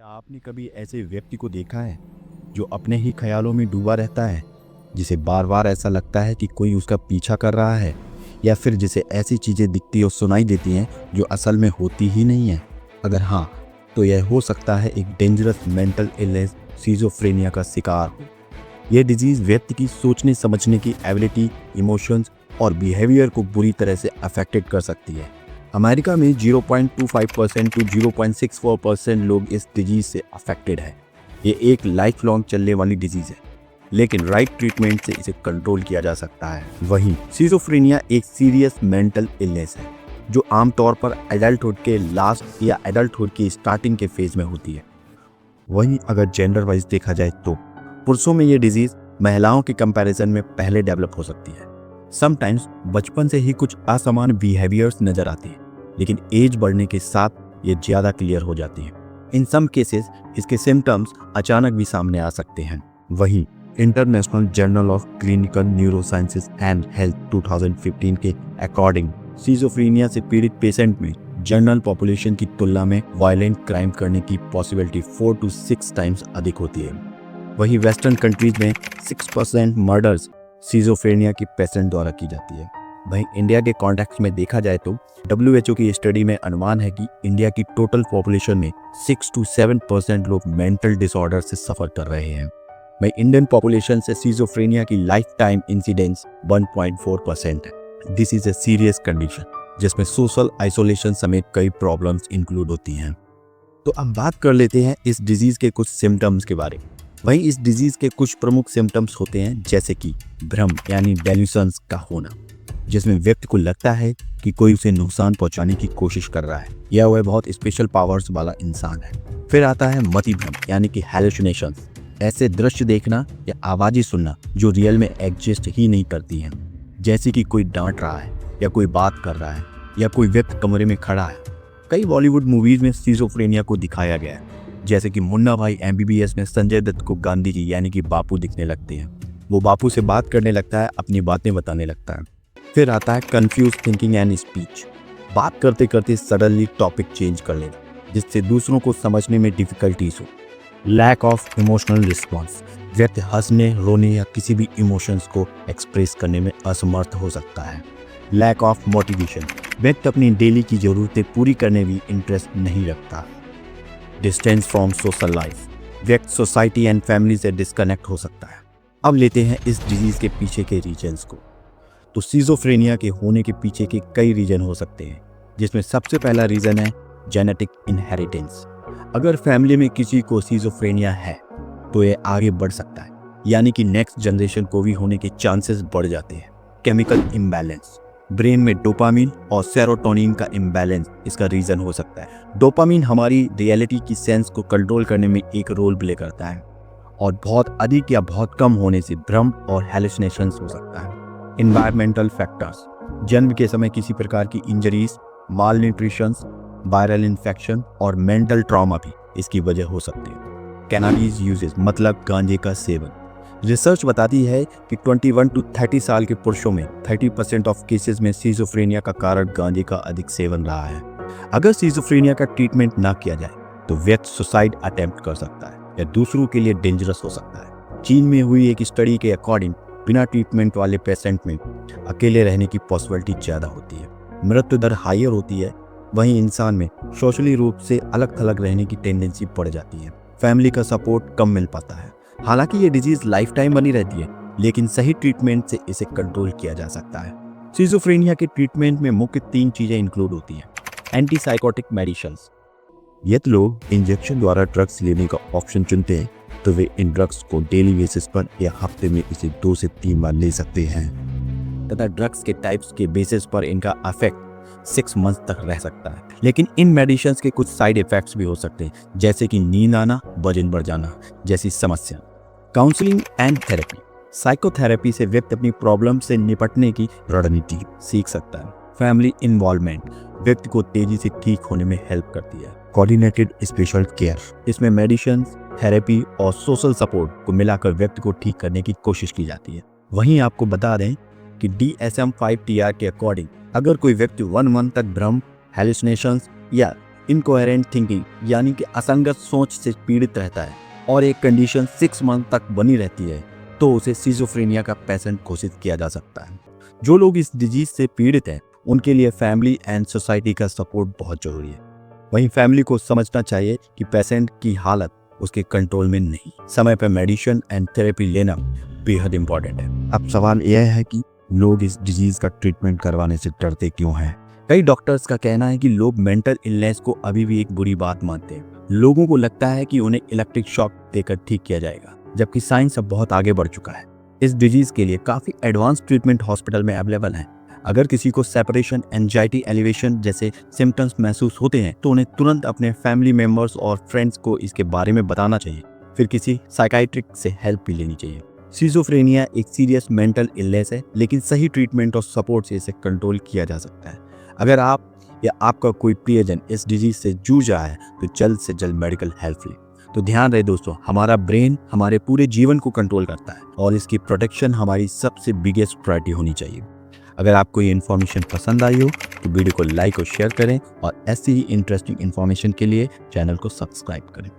क्या आपने कभी ऐसे व्यक्ति को देखा है जो अपने ही ख्यालों में डूबा रहता है, जिसे बार बार ऐसा लगता है कि कोई उसका पीछा कर रहा है, या फिर जिसे ऐसी चीज़ें दिखती और सुनाई देती हैं जो असल में होती ही नहीं है? अगर हाँ, तो यह हो सकता है एक डेंजरस मेंटल इलनेस, सिजोफ्रेनिया का शिकार हो। यह डिजीज़ व्यक्ति की सोचने समझने की एबिलिटी, इमोशंस और बिहेवियर को बुरी तरह से अफेक्टेड कर सकती है। अमेरिका में 0.25% टू 0.64% लोग इस डिजीज से अफेक्टेड है। ये एक लाइफ लॉन्ग चलने वाली डिजीज है, लेकिन राइट ट्रीटमेंट से इसे कंट्रोल किया जा सकता है। वहीं सिजोफ्रेनिया एक सीरियस मेंटल इलनेस है जो आमतौर पर एडल्टहुड के लास्ट या एडल्टहुड की स्टार्टिंग के फेज में होती है। वहीं अगर जेंडर वाइज देखा जाए तो पुरुषों में ये डिजीज महिलाओं के कंपैरिजन में पहले डेवलप हो सकती है। समटाइम्स बचपन से ही कुछ असमान बिहेवियर्स नजर आती है, लेकिन एज बढ़ने के साथ ये ज़्यादा क्लियर हो जाती है। इन सम केसेस इसके सिम्टम्स अचानक भी सामने आ सकते हैं। वहीं international journal of clinical neurosciences and health 2015 के अकॉर्डिंग सिजोफ्रेनिया से पीड़ित पेशेंट में जनरल पॉपुलेशन की तुलना में वायलेंट क्राइम करने की पॉसिबिलिटी 4 to 6 टाइम्स अधिक होती है। वहीं वेस्टर्न कंट्रीज में 6% मर्डर्स सिजोफ्रेनिया की पेशेंट द्वारा की जाती है। वहीं इंडिया के कॉन्टेक्स्ट में देखा जाए तो WHO की स्टडी में अनुमान है कि इंडिया की टोटल पॉपुलेशन में 6 to 7% लोग मेंटल डिसऑर्डर से सफर कर रहे हैं। वहीं इंडियन पॉपुलेशन से सिजोफ्रेनिया की लाइफ टाइम इंसिडेंस 1.4% है। This is a serious condition जिसमें सोशल आइसोलेशन समेत कई प्रॉब्लम्स इंक्लूड होती हैं। तो अब बात कर लेते हैं इस डिजीज के कुछ सिम्टम्स के बारे में। वहीं इस डिजीज के कुछ प्रमुख सिम्टम्स होते हैं, जैसे कि भ्रम यानी डेल्यूशंस का होना, जिसमें व्यक्ति को लगता है कि कोई उसे नुकसान पहुंचाने की कोशिश कर रहा है या वह बहुत स्पेशल पावर्स वाला इंसान है। फिर आता है मति भ्रम यानी कि हैलुसिनेशंस, ऐसे दृश्य देखना या आवाज़ें सुनना जो रियल में एग्जिस्ट ही नहीं करती हैं, जैसे कि कोई डांट रहा है या कोई बात कर रहा है या कोई व्यक्ति कमरे में खड़ा है। कई बॉलीवुड मूवीज में सिजोफ्रेनिया को दिखाया गया है, जैसे कि मुन्ना भाई MBBS में संजय दत्त को गांधी जी यानी कि बापू दिखने लगते हैं। वो बापू से बात करने लगता है, अपनी बातें बताने लगता है। फिर आता है कंफ्यूज थिंकिंग एंड स्पीच, बात करते करते सडनली टॉपिक चेंज कर लेना, जिससे दूसरों को समझने में डिफिकल्टीज हो। लैक ऑफ इमोशनल रिस्पॉन्स, व्यक्ति हंसने, रोने या किसी भी इमोशंस को एक्सप्रेस करने में असमर्थ हो सकता है। लैक ऑफ मोटिवेशन, व्यक्ति अपनी डेली की जरूरतें पूरी करने में इंटरेस्ट नहीं रखता। डिस्टेंस फ्रॉम सोशल लाइफ, व्यक्ति सोसाइटी एंड फैमिली से डिस्कनेक्ट हो सकता है। अब लेते हैं इस डिजीज के पीछे के रीजन्स को। तो सिजोफ्रेनिया के होने के पीछे के कई रीजन हो सकते हैं, जिसमें सबसे पहला रीजन है जेनेटिक इनहेरिटेंस। अगर फैमिली में किसी को सिजोफ्रेनिया है तो ये आगे बढ़ सकता है, यानी कि नेक्स्ट जनरेशन को भी होने के चांसेस बढ़ जाते हैं। केमिकल इम्बैलेंस, ब्रेन में डोपामिन और सेरोटोनिन का इम्बैलेंस इसका रीजन हो सकता है। डोपामिन हमारी रियलिटी की सेंस को कंट्रोल करने में एक रोल प्ले करता है, और बहुत अधिक या बहुत कम होने से भ्रम और हैलुसिनेशंस हो सकता है। एनवायरमेंटल फैक्टर्स, जन्म के समय किसी प्रकार की इंजरीज, माल न्यूट्रिशन, वायरल इन्फेक्शन और मेंटल ट्रॉमा भी इसकी वजह हो सकती है। कैनाबीज यूजेस मतलब गांजे का सेवन, रिसर्च बताती है कि 21 to 30 साल के पुरुषों में 30% ऑफ केसेस में सिजोफ्रेनिया का कारण गांजे का अधिक सेवन रहा है। अगर सिजोफ्रेनिया का ट्रीटमेंट ना किया जाए तो व्यक्ति सुसाइड अटेम्प्ट कर सकता है या दूसरों के लिए डेंजरस हो सकता है। चीन में हुई एक स्टडी के अकॉर्डिंग बिना ट्रीटमेंट वाले पेशेंट में अकेले रहने की पॉसिबिलिटी ज़्यादा होती है, मृत्यु दर हायर होती है। वहीं इंसान में सोशली रूप से अलग थलग रहने की टेंडेंसी बढ़ जाती है, फैमिली का सपोर्ट कम मिल पाता है। हालांकि ये डिजीज लाइफ टाइम बनी रहती है, लेकिन सही ट्रीटमेंट से इसे कंट्रोल किया जा सकता है। सिजोफ्रेनिया के ट्रीटमेंट में मुख्य 3 चीजें इंक्लूड होती हैं। एंटीसाइकोटिक मेडिसिन्स, यदि लोग इंजेक्शन द्वारा ड्रग्स लेने का ऑप्शन चुनते हैं तो वे इन ड्रग्स को डेली बेसिस पर या हफ्ते में इसे 2 से 3 बार ले सकते हैं, तथा ड्रग्स के टाइप्स के बेसिस पर इनका इफेक्ट 6 मंथ तक रह सकता है। लेकिन इन मेडिसिन्स के कुछ साइड इफेक्ट्स भी हो सकते हैं, जैसे कि नींद आना, वजन बढ़ जाना जैसी समस्या। काउंसलिंग एंड थेरेपी, साइकोथेरेपी से व्यक्ति अपनी प्रॉब्लम से निपटने की रणनीति सीख सकता है। फैमिली इन्वॉल्वमेंट व्यक्ति को तेजी से ठीक होने में हेल्प करती है। कोऑर्डिनेटेड स्पेशल केयर, इसमें मेडिसिन, थेरेपी और सोशल सपोर्ट को मिलाकर व्यक्ति को ठीक करने की कोशिश की जाती है। वहीं आपको बता दें कि DSM-5 TR के अकॉर्डिंग अगर कोई व्यक्ति 1 मंथ तक भ्रम, हैलुसिनेशंस या इनकोहेरेंट थिंकिंग यानी कि असंगत सोच से पीड़ित रहता है और एक कंडीशन 6 मंथ तक बनी रहती है, तो उसे सिजोफ्रेनिया का पेशेंट घोषित किया जा सकता है। जो लोग इस डिजीज से पीड़ित हैं, उनके लिए फैमिली एंड सोसाइटी का सपोर्ट बहुत जरूरी है। वहीं फैमिली को समझना चाहिए कि पेशेंट की हालत उसके कंट्रोल में नहीं, समय पर मेडिसिन एंड थेरेपी लेना बेहद इंपॉर्टेंट है। अब सवाल यह है कि लोग इस डिजीज का ट्रीटमेंट करवाने से डरते क्यों हैं? कई डॉक्टर्स का कहना है कि लोग मेंटल इलनेस को अभी भी एक बुरी बात मानते हैं। लोगों को लगता है कि उन्हें इलेक्ट्रिक शॉक देकर ठीक किया जाएगा, जबकि साइंस अब बहुत आगे बढ़ चुका है। इस डिजीज के लिए काफी एडवांस ट्रीटमेंट हॉस्पिटल में अवेलेबल है। अगर किसी को सेपरेशन, एंजाइटी, एलिवेशन जैसे सिम्टम्स महसूस होते हैं तो उन्हें तुरंत अपने फैमिली मेंबर्स और फ्रेंड्स को इसके बारे में बताना चाहिए। फिर किसी साइकाइट्रिक से हेल्प भी लेनी चाहिए। सिजोफ्रेनिया एक सीरियस मेंटल इलनेस है, लेकिन सही ट्रीटमेंट और सपोर्ट से इसे कंट्रोल किया जा सकता है। अगर आप या आपका कोई प्रियजन इस डिजीज से जूझ रहा है तो जल्द से जल्द मेडिकल हेल्प लें। तो ध्यान रहे दोस्तों, हमारा ब्रेन हमारे पूरे जीवन को कंट्रोल करता है और इसकी प्रोटेक्शन हमारी सबसे बिगेस्ट प्रायोरिटी होनी चाहिए। अगर आपको ये इन्फॉर्मेशन पसंद आई हो तो वीडियो को लाइक और शेयर करें और ऐसी ही इंटरेस्टिंग इन्फॉर्मेशन के लिए चैनल को सब्सक्राइब करें।